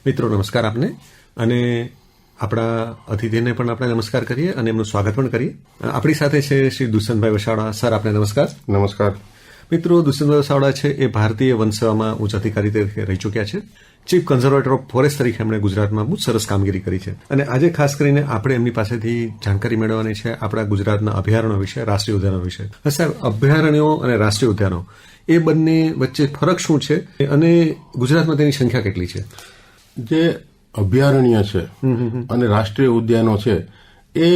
મિત્રો નમસ્કાર આપને, અને આપણા અતિથિને પણ આપણે નમસ્કાર કરીએ અને એમનું સ્વાગત પણ કરીએ. આપણી સાથે છે શ્રી દુષ્યંતભાઈ વસાવડા. સર, આપને નમસ્કાર. નમસ્કાર મિત્રો, દુષ્યંતભાઈ વસાવડા છે એ ભારતીય વન સેવામાં ઉચ્ચ અધિકારી તરીકે રહી ચૂક્યા છે. ચીફ કન્ઝર્વેટર ઓફ ફોરેસ્ટ તરીકે એમણે ગુજરાતમાં બહુ સરસ કામગીરી કરી છે. અને આજે ખાસ કરીને આપણે એમની પાસેથી જાણકારી મેળવવાની છે આપણા ગુજરાતના અભયારણ્યો વિશે, રાષ્ટ્રીય ઉદ્યાનો વિશે. સાહેબ, અભયારણ્યો અને રાષ્ટ્રીય ઉદ્યાનો એ બંને વચ્ચે ફરક શું છે અને ગુજરાતમાં તેની સંખ્યા કેટલી છે? જે અભયારણ્ય છે અને રાષ્ટ્રીય ઉદ્યાનો છે એ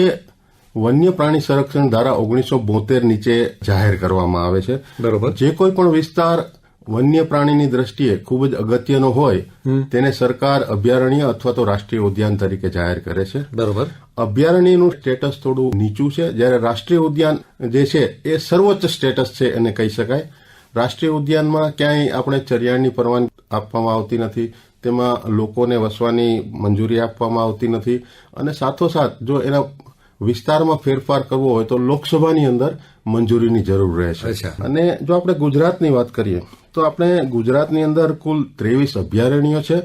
વન્ય પ્રાણી સંરક્ષણ ધારા 1972 નીચે જાહેર કરવામાં આવે છે. બરોબર. જે કોઈ પણ વિસ્તાર વન્ય પ્રાણીની દ્રષ્ટિએ ખૂબ જ અગત્યનો હોય તેને સરકાર અભયારણ્ય અથવા તો રાષ્ટ્રીય ઉદ્યાન તરીકે જાહેર કરે છે. બરોબર. અભયારણ્યનું સ્ટેટસ થોડું નીચું છે, જ્યારે રાષ્ટ્રીય ઉદ્યાન જે છે એ સર્વોચ્ચ સ્ટેટસ છે એને કહી શકાય. રાષ્ટ્રીય ઉદ્યાનમાં ક્યાંય આપણે ચરિયાણની પરવાનગી આપવામાં આવતી નથી, તેમાં લોકોને વસવાની મંજૂરી આપવામાં આવતી નથી, અને સાથોસાથ જો એના વિસ્તારમાં ફેરફાર કરવો હોય તો લોકસભાની અંદર મંજૂરીની જરૂર રહે છે. અને જો આપણે ગુજરાતની વાત કરીએ તો આપણે ગુજરાતની અંદર કુલ 23 અભયારણ્યો છે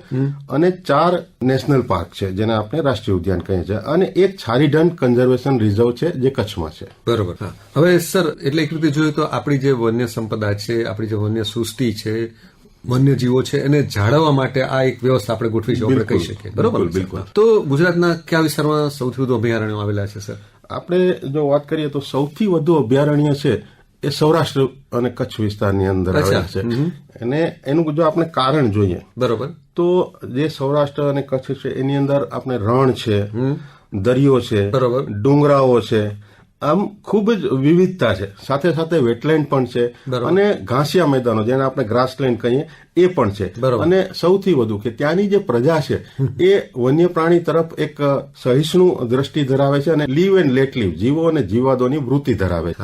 અને 4 નેશનલ પાર્ક છે જેને આપણે રાષ્ટ્રીય ઉદ્યાન કહીએ છીએ, અને એક છારીઢંઢ કન્ઝર્વેશન રિઝર્વ છે જે કચ્છમાં છે. બરોબર. હવે સર, એટલે એક રીતે જોઈએ તો આપણી જે વન્ય સંપદા છે, આપણી જે વન્ય સૃષ્ટિ છે, વન્યજીવો છે, એને જાળવવા માટે આ એક વ્યવસ્થા આપણે ગોઠવી છે, આપણે કહી શકીએ. બરોબર. બિલકુલ. તો ગુજરાતના કયા વિસ્તારમાં સૌથી વધુ અભયારણ્યો આવેલા છે સર? આપણે જો વાત કરીએ તો સૌથી વધુ અભયારણ્ય છે એ સૌરાષ્ટ્ર અને કચ્છ વિસ્તારની અંદર આવેલા છે. અને એનું જો આપણે કારણ જોઈએ, બરોબર, તો જે સૌરાષ્ટ્ર અને કચ્છ છે એની અંદર આપણે રણ છે, દરિયો છે, બરોબર, ડુંગરાઓ છે, આમ ખૂબ જ વિવિધતા છે. સાથે સાથે વેટલેન્ડ પણ છે અને ઘાસિયા મેદાનો જેને આપણે ગ્રાસલેન્ડ કહીએ એ પણ છે. અને સૌથી વધુ કે ત્યાંની જે પ્રજા છે એ વન્ય પ્રાણી તરફ એક સહિષ્ણુ દ્રષ્ટિ ધરાવે છે અને લીવ એન્ડ લેટ લીવ, જીવો અને જીવાદોની વૃત્તિ ધરાવે છે.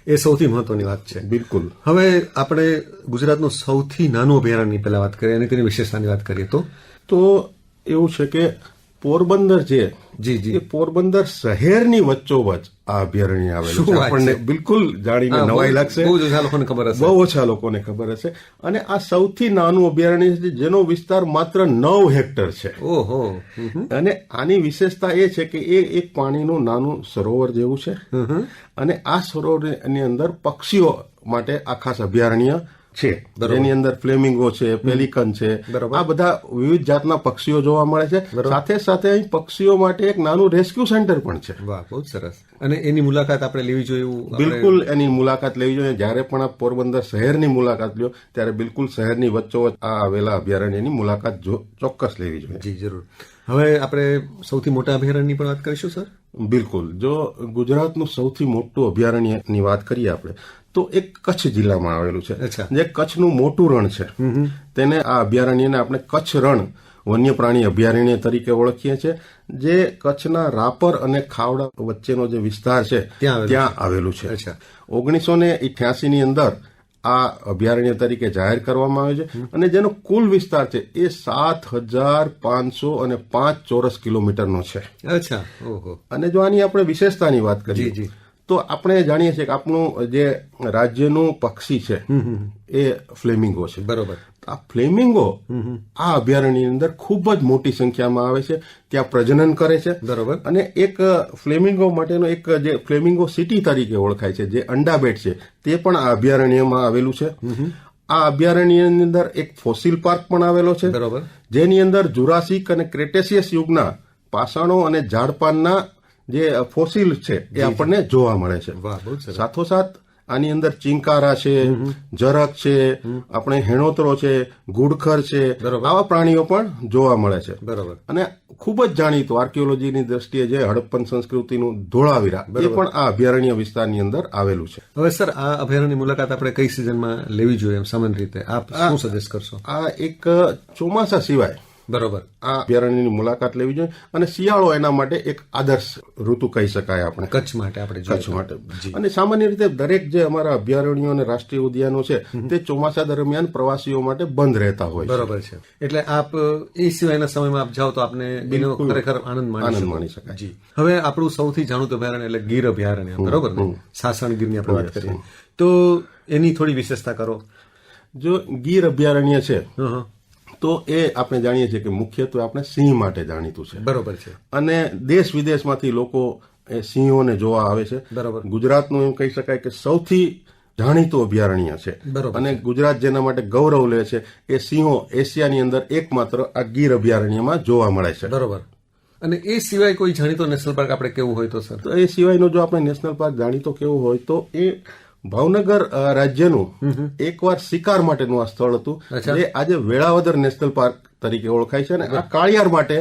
એ સૌથી મહત્વની વાત છે. બિલકુલ. હવે આપણે ગુજરાતનું સૌથી નાનું અભયારણ્યની પહેલા વાત કરીએ અને તેની વિશેષતાની વાત કરીએ તો એવું છે કે પોરબંદર છે, એ પોરબંદર શહેરની વચ્ચોવચ્ચ આ અભયારણ્ય આવેલું છે. આપણને બિલકુલ જાણીને નવાઈ લાગશે, બહુ ઓછા લોકોને ખબર હશે. અને આ સૌથી નાનું અભયારણ્ય છે જેનો વિસ્તાર માત્ર 9 હેક્ટર છે. ઓહો. અને આની વિશેષતા એ છે કે એ એક પાણીનું નાનું સરોવર જેવું છે, અને આ સરોવરની અંદર પક્ષીઓ માટે આ ખાસ અભયારણ્ય છે, જેની અંદર ફ્લેમિંગો છે, પેલિકન છે, આ બધા વિવિધ જાતના પક્ષીઓ જોવા મળે છે. સાથે સાથે અહીં પક્ષીઓ માટે એક નાનું રેસ્ક્યુ સેન્ટર પણ છે. વાહ, બહુ સરસ. અને એની મુલાકાત આપણે લેવી જોઈએ? બિલકુલ, એની મુલાકાત લેવી જોઈએ. જયારે પણ આપ પોરબંદર શહેરની મુલાકાત લ્યો ત્યારે બિલકુલ શહેરની વચ્ચોવચ્ચ આ આવેલા અભયારણ્યની મુલાકાત ચોક્કસ લેવી જોઈએ. જી, જરૂર. હવે આપણે સૌથી મોટા અભયારણ્યની પણ વાત કરીશું સર? બિલકુલ. જો ગુજરાતનું સૌથી મોટું અભયારણ્યની વાત કરીએ આપણે તો એક કચ્છ જિલ્લામાં આવેલું છે, જે કચ્છનું મોટું રણ છે. તેને આ અભયારણ્યને આપણે કચ્છ રણ વન્ય પ્રાણી અભયારણ્ય તરીકે ઓળખીએ છીએ, જે કચ્છના રાપર અને ખાવડા વચ્ચેનો જે વિસ્તાર છે ત્યાં આવેલું છે. 1988 ની અંદર આ અભયારણ્ય તરીકે જાહેર કરવામાં આવે છે, અને જેનો કુલ વિસ્તાર છે એ 7,505 ચોરસ કિલોમીટરનો છે. અચ્છા. ઓહો. અને જો આની આપણે વિશેષતાની વાત કરીએ તો આપણે જાણીએ છીએ કે આપણું જે રાજ્યનું પક્ષી છે એ ફ્લેમિંગો છે. બરોબર. આ ફ્લેમિંગો આ અભયારણ્યની અંદર ખૂબ જ મોટી સંખ્યામાં આવે છે, ત્યાં પ્રજનન કરે છે. બરોબર. અને એક ફ્લેમિંગો માટેનો એક જે ફ્લેમિંગો સિટી તરીકે ઓળખાય છે, જે અંડાબેટ છે, તે પણ આ અભયારણ્યમાં આવેલું છે. આ અભયારણ્યની અંદર એક ફોસિલ પાર્ક પણ આવેલો છે. બરોબર. જેની અંદર જુરાસિક અને ક્રેટેસિયસ યુગના પાષાણો અને ઝાડપાનના જે ફોસિલ છે એ આપણને જોવા મળે છે. સાથોસાથ આની અંદર ચિંકારા છે, જરક છે, આપણે હેણોતરો છે, ગુડખર છે, આવા પ્રાણીઓ પણ જોવા મળે છે. બરાબર. અને ખૂબ જ જાણીતું આર્કિયોલોજીની દ્રષ્ટિએ જે હડપ્પન સંસ્કૃતિનું ધોળાવીરા એ પણ આ અભયારણ્ય વિસ્તારની અંદર આવેલું છે. હવે સર, આ અભયારણ્યની મુલાકાત આપણે કઈ સિઝનમાં લેવી જોઈએ એમ સામાન્ય રીતે આપ શું સજેસ્ટ કરશો? આ એક ચોમાસા સિવાય બરોબર આ અભયારણ્યની મુલાકાત લેવી જોઈએ, અને શિયાળો એના માટે એક આદર્શ ઋતુ કહી શકાય આપણે કચ્છ માટે. કચ્છ માટે. અને સામાન્ય રીતે દરેક જે અમારા અભયારણ્યો અને રાષ્ટ્રીય ઉદ્યાનો છે તે ચોમાસા દરમિયાન પ્રવાસીઓ માટે બંધ રહેતા હોય. બરોબર છે. એટલે આપ એ સિવાયના સમયમાં આપ જાઓ તો આપને ખરેખર આનંદ માણી શકાય. જી. હવે આપણું સૌથી જાણીતું અભયારણ્ય એટલે ગીર અભયારણ્ય, બરોબર ને? સાસણ ગીરની આપણે વાત કરીએ તો એની થોડી વિશેષતા કરો. જો ગીર અભયારણ્ય છે તો એ આપણે જાણીએ છીએ કે મુખ્યત્વે આપણે સિંહ માટે જાણીતું છે. બરોબર છે. અને દેશ વિદેશમાંથી લોકો એ સિંહોને જોવા આવે છે. બરોબર. ગુજરાતનું એમ કહી શકાય કે સૌથી જાણીતું અભયારણ્ય છે. બરોબર. અને ગુજરાત જેના માટે ગૌરવ લે છે એ સિંહો એશિયાની અંદર એકમાત્ર આ ગીર અભયારણ્યમાં જોવા મળે છે. બરોબર. અને એ સિવાય કોઈ જાણીતો નેશનલ પાર્ક આપણે કેવું હોય તો સર? તો એ સિવાયનો જો આપણે નેશનલ પાર્ક જાણીતો કેવું હોય તો એ ભાવનગર રાજ્યનું એકવાર શિકાર માટેનું આ સ્થળ હતું, જે આજે વેળાવદર નેશનલ પાર્ક તરીકે ઓળખાય છે. અને આ કાળિયાર માટે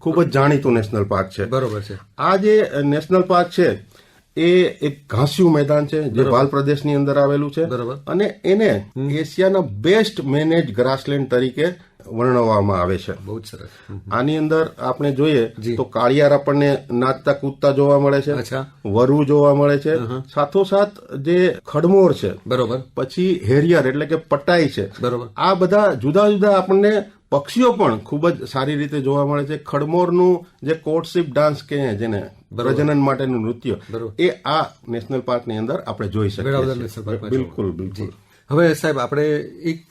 ખૂબ જ જાણીતું નેશનલ પાર્ક છે. બરોબર છે. આ જે નેશનલ પાર્ક છે એ એક ઘાસિયું મેદાન છે જે ભાલ પ્રદેશની અંદર આવેલું છે. બરોબર. અને એને એશિયાના બેસ્ટ મેનેજ ગ્રાસલેન્ડ તરીકે વર્ણવવામાં આવે છે. બહુ જ સરસ. આની અંદર આપણે જોઈએ તો કાળિયાર આપણને નાચતા કૂદતા જોવા મળે છે, વરુ જોવા મળે છે, સાથોસાથ જે ખડમોર છે, બરોબર, પછી હેરિયર એટલે કે પટાઈ છે, બરોબર, આ બધા જુદા જુદા આપણને પક્ષીઓ પણ ખૂબ જ સારી રીતે જોવા મળે છે. ખડમોરનું જે કોર્ટશિપ ડાન્સ કે જેને પ્રજનન માટેનું નૃત્ય એ આ નેશનલ પાર્કની અંદર આપણે જોઈ શકીએ. બિલકુલ બિલકુલ. હવે સાહેબ આપણે એક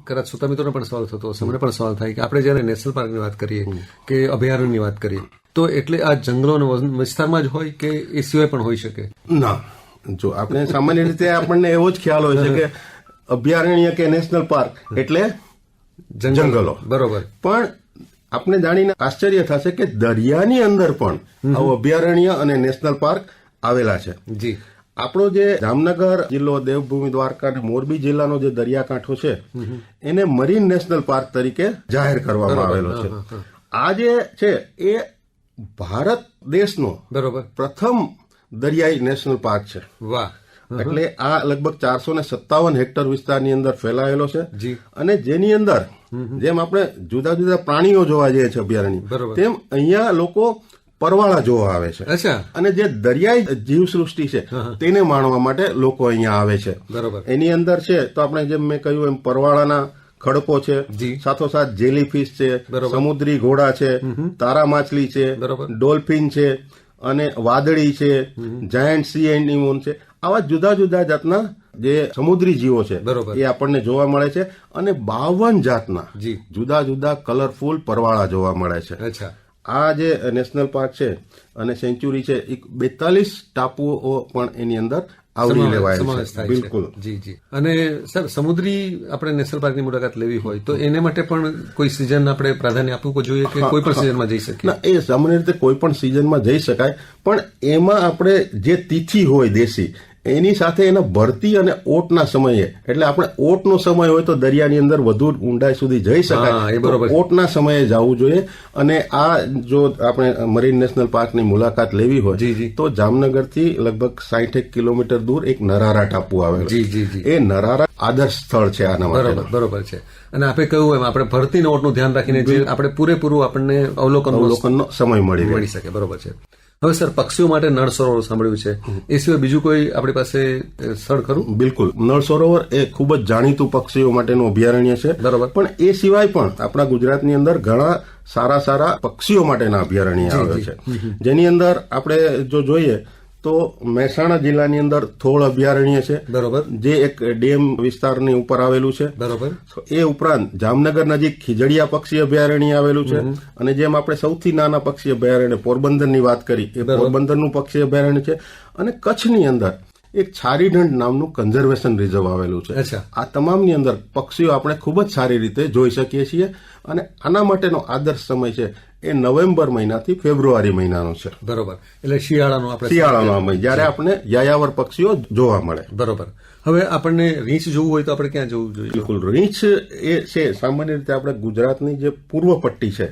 કદાચ શ્રોતા મિત્રોને પણ સવાલ થતો હશે, મને પણ સવાલ થાય કે આપણે જયારે નેશનલ પાર્કની વાત કરીએ કે અભયારણ્યની વાત કરીએ તો એટલે આ જંગલો વિસ્તારમાં જ હોય કે એ સિવાય પણ હોઈ શકે? ના, જો આપણે સામાન્ય રીતે આપણને એવો જ ખ્યાલ હોય છે કે અભયારણ્ય કે નેશનલ પાર્ક એટલે જંગલો. બરોબર. પણ આપણે જાણીને આશ્ચર્ય થશે કે દરિયાની અંદર પણ આવું અભયારણ્ય અને નેશનલ પાર્ક આવેલા છે. જી. આપણો જે જામનગર જિલ્લો, દેવભૂમિ, દ્વારકા અને મોરબી જિલ્લાનો જે દરિયાકાંઠો છે એને મરીન નેશનલ પાર્ક તરીકે જાહેર કરવામાં આવેલો છે. આ જે છે એ ભારત દેશનો બરોબર પ્રથમ દરિયાઈ નેશનલ પાર્ક છે. વાહ. એટલે આ લગભગ 457 હેક્ટર વિસ્તારની અંદર ફેલાયેલો છે. અને જેની અંદર જેમ આપણે જુદા જુદા પ્રાણીઓ જોવા જઈએ છીએ અભયારણ્ય, તેમ અહીંયા લોકો પરવાળા જોવા આવે છે. અને જે દરિયાઈ જીવસૃષ્ટિ છે તેને માણવા માટે લોકો અહીંયા આવે છે. એની અંદર છે તો આપણે જેમ મેં કહ્યું એમ પરવાળાના ખડકો છે, સાથોસાથ જેલીફિશ છે, સમુદ્રી ઘોડા છે, તારા માછલી છે, ડોલ્ફિન છે, અને વાદળી છે, જાયન્ટ સી એનિમોન છે. આવા જુદા જુદા જાતના જે સમુદ્રી જીવો છે એ આપણને જોવા મળે છે. અને 52 જાતના જુદા જુદા કલરફુલ પરવાળા જોવા મળે છે. આ જે નેશનલ પાર્ક છે અને સેન્ચ્યુરી છે, 42 ટાપુઓ પણ એની અંદર આવરી લેવાય છે. બિલકુલ. જી જી. અને સર, સમુદ્રી આપણે નેશનલ પાર્કની મુલાકાત લેવી હોય તો એને માટે પણ કોઈ સિઝન આપણે પ્રાધાન્ય આપવું જોઈએ કે કોઈ પણ સિઝનમાં જઈ શકીએ? એ સામાન્ય રીતે કોઈ પણ સિઝનમાં જઈ શકાય, પણ એમાં આપણે જે તિથિ હોય દેશી એની સાથે એના ભરતી અને ઓટના સમયે, એટલે આપણે ઓટનો સમય હોય તો દરિયાની અંદર વધુ ઊંડાઈ સુધી જઈ શકાય, ઓટના સમયે જવું જોઈએ. અને આ જો આપણે મરીન નેશનલ પાર્કની મુલાકાત લેવી હોય તો જામનગરથી લગભગ 60 કિલોમીટર દૂર એક નરારા ટાપુ આવેલો છે. એ નરારા આદર્શ સ્થળ છે આના માટે. બરોબર છે. અને આપણે કહ્યું એમ આપણે ભરતી ઓટનું ધ્યાન રાખીને જે આપણે પૂરેપૂરું આપણને અવલોકનનો સમય મળી શકે. બરોબર છે. હવે સર, પક્ષીઓ માટે નળ સરોવર સાંભળ્યું છે, એ સિવાય બીજું કોઈ આપણી પાસે સ્થળ ખરું? બિલકુલ. નળ સરોવર એ ખૂબ જ જાણીતું પક્ષીઓ માટેનું અભયારણ્ય છે. બરાબર. પણ એ સિવાય પણ આપણા ગુજરાતની અંદર ઘણા સારા સારા પક્ષીઓ માટેના અભયારણ્ય આવે છે, જેની અંદર આપણે જો જોઈએ તો મહેસાણા જિલ્લાની અંદર થોળ અભયારણ્ય છે. બરોબર. જે એક ડેમ વિસ્તારની ઉપર આવેલું છે. બરોબર. એ ઉપરાંત જામનગર નજીક ખીજડીયા પક્ષી અભયારણ્ય આવેલું છે. અને જેમ આપણે સૌથી નાના પક્ષી અભયારણ્ય પોરબંદરની વાત કરી, એ પોરબંદરનું પક્ષી અભયારણ્ય છે. અને કચ્છની અંદર એક છારીઢંઢ નામનું કન્ઝર્વેશન રિઝર્વ આવેલું છે. આ તમામની અંદર પક્ષીઓ આપણે ખૂબ જ સારી રીતે જોઈ શકીએ છીએ. અને આના માટેનો આદર્શ સમય છે એ નવેમ્બર મહિનાથી ફેબ્રુઆરી મહિનાનો છે. બરોબર. એટલે શિયાળાનો સમય, જયારે આપણે યાયાવર પક્ષીઓ જોવા મળે. બરોબર. હવે આપણને રીંછ જોવું હોય તો આપણે ક્યાં જવું જોઈએ? બિલકુલ. રીંછ એ છે સામાન્ય રીતે આપણે ગુજરાતની જે પૂર્વ પટ્ટી છે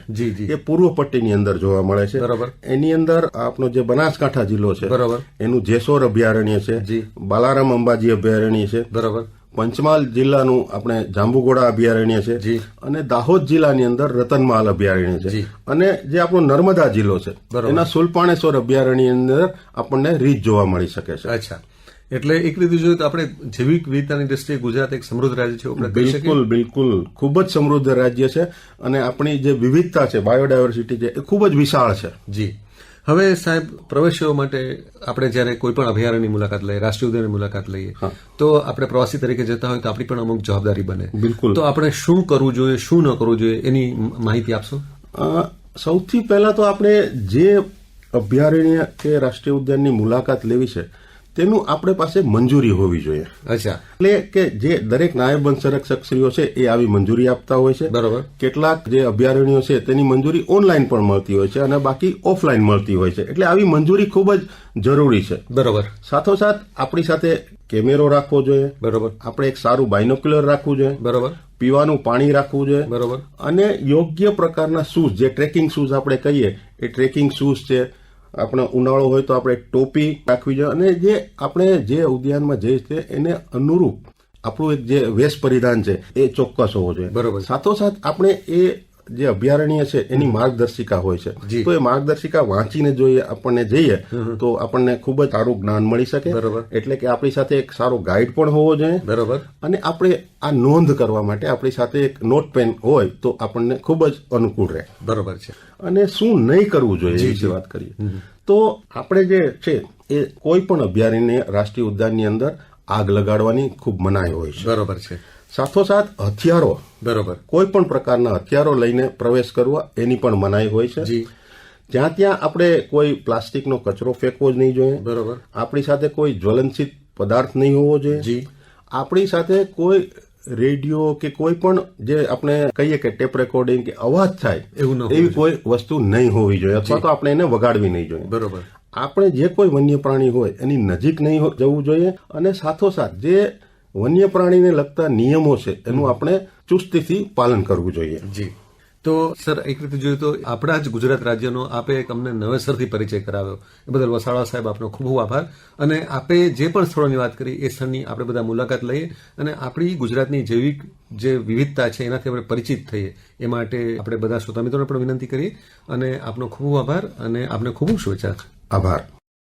એ પૂર્વ પટ્ટીની અંદર જોવા મળે છે. બરોબર. એની અંદર આપણો જે બનાસકાંઠા જિલ્લો છે બરોબર એનું જેસોર અભયારણ્ય છે, બાલારામ અંબાજી અભયારણ્ય છે. બરોબર. પંચમહાલ જિલ્લાનું આપણે જાંબુઘોડા અભયારણ્ય છે. અને દાહોદ જિલ્લાની અંદર રતનમાલ અભયારણ્ય છે. અને જે આપણો નર્મદા જિલ્લો છે એના સુલપાણેશ્વર અભયારણ્યની અંદર આપણને રીંછ જોવા મળી શકે છે. અચ્છા. એટલે એક રીતે જોઈએ તો આપણે જૈવિક વિવિધતાની દ્રષ્ટિએ ગુજરાત એક સમૃદ્ધ રાજ્ય છે. બિલકુલ બિલકુલ. ખૂબ જ સમૃદ્ધ રાજ્ય છે. અને આપણી જે વિવિધતા છે, બાયોડાયવર્સિટી છે, એ ખૂબ જ વિશાળ છે. જી. હવે સાહેબ, પ્રવાસીઓ માટે આપણે જયારે કોઈ પણ અભયારણ્યની મુલાકાત લઈએ, રાષ્ટ્રીય ઉદ્યાનની મુલાકાત લઈએ, તો આપણે પ્રવાસી તરીકે જતા હોય તો આપણી પણ અમુક જવાબદારી બને. બિલકુલ. તો આપણે શું કરવું જોઈએ, શું ન કરવું જોઈએ, એની માહિતી આપશો? સૌથી પહેલા તો આપણે જે અભયારણ્ય કે રાષ્ટ્રીય ઉદ્યાનની મુલાકાત લેવી છે તેનું આપણે પાસે મંજૂરી હોવી જોઈએ. અચ્છા. એટલે કે જે દરેક નાયબ વન સંરક્ષકશ્રીઓ છે એ આવી મંજૂરી આપતા હોય છે. બરોબર. કેટલાક જે અભયારણ્યો છે તેની મંજૂરી ઓનલાઈન પણ મળતી હોય છે અને બાકી ઓફલાઈન મળતી હોય છે. એટલે આવી મંજૂરી ખૂબ જ જરૂરી છે. બરોબર. સાથોસાથ આપણી સાથે કેમેરો રાખવો જોઈએ. બરોબર. આપણે એક સારું બાયનોક્યુલર રાખવું જોઈએ. બરોબર. પીવાનું પાણી રાખવું જોઈએ. બરોબર. અને યોગ્ય પ્રકારના શૂઝ, જે ટ્રેકિંગ શૂઝ આપણે કહીએ એ ટ્રેકિંગ શૂઝ છે. આપણે ઉનાળો હોય તો આપણે ટોપી રાખવી જોઈએ અને જે આપણે જે ઉદ્યાનમાં જઈએ છીએ એને અનુરૂપ આપણું એક જે વેશ પરિધાન છે એ ચોક્કસ હોવો જોઈએ. બરોબર. સાથોસાથ આપણે એ જે અભયારણ્ય છે એની માર્ગદર્શિકા હોય છે, તો એ માર્ગદર્શિકા વાંચીને જોઈએ આપણને જઈએ તો આપણને ખૂબ જ સારું જ્ઞાન મળી શકે. બરોબર. એટલે કે આપણી સાથે એક સારો ગાઈડ પણ હોવો જોઈએ. બરોબર. અને આપણે આ નોંધ કરવા માટે આપણી સાથે એક નોટ પેન હોય તો આપણને ખૂબ જ અનુકૂળ રહે. બરોબર છે. અને શું નહીં કરવું જોઈએ એ વિશે વાત કરીએ તો આપણે જે છે એ કોઈ પણ અભયારણ્ય રાષ્ટ્રીય ઉદ્યાનની અંદર આગ લગાડવાની ખૂબ મનાઈ હોય છે. બરોબર છે. સાથોસાથ હથિયારો, બરોબર, કોઈ પણ પ્રકારના હથિયારો લઈને પ્રવેશ કરવા એની પણ મનાઈ હોય છે. જ્યાં ત્યાં આપણે કોઈ પ્લાસ્ટિકનો કચરો ફેંકવો જ નહીં જોઈએ. બરોબર. આપણી સાથે કોઈ જ્વલનશીલ પદાર્થ નહીં હોવો જોઈએ. આપણી સાથે કોઈ રેડિયો કે કોઈ પણ જે આપણે કહીએ કે ટેપ રેકોર્ડિંગ કે અવાજ થાય એવી કોઈ વસ્તુ નહીં હોવી જોઈએ અથવા તો આપણે એને વગાડવી નહીં જોઈએ. બરોબર. આપણે જે કોઈ વન્ય પ્રાણી હોય એની નજીક નહીં જવું જોઈએ અને સાથોસાથ જે વન્ય પ્રાણીને લગતા નિયમો છે એનું આપણે ચુસ્તીથી પાલન કરવું જોઈએ. જી. તો સર, એક રીતે જોઈએ તો આપણા જ ગુજરાત રાજ્યનો આપે એક અમને નવેસરથી પરિચય કરાવ્યો, એ બદલ વસાવા સાહેબ આપનો ખૂબ ખૂબ આભાર. અને આપે જે પણ સ્થળોની વાત કરી એ સ્થળની આપણે બધા મુલાકાત લઈએ અને આપણી ગુજરાતની જૈવિક જે વિવિધતા છે એનાથી આપણે પરિચિત થઈએ એ માટે આપણે બધા શ્રોતા મિત્રોને પણ વિનંતી કરીએ. અને આપનો ખૂબ ખૂબ આભાર અને આપને ખૂબ ખૂબ શુભેચ્છા. આભાર.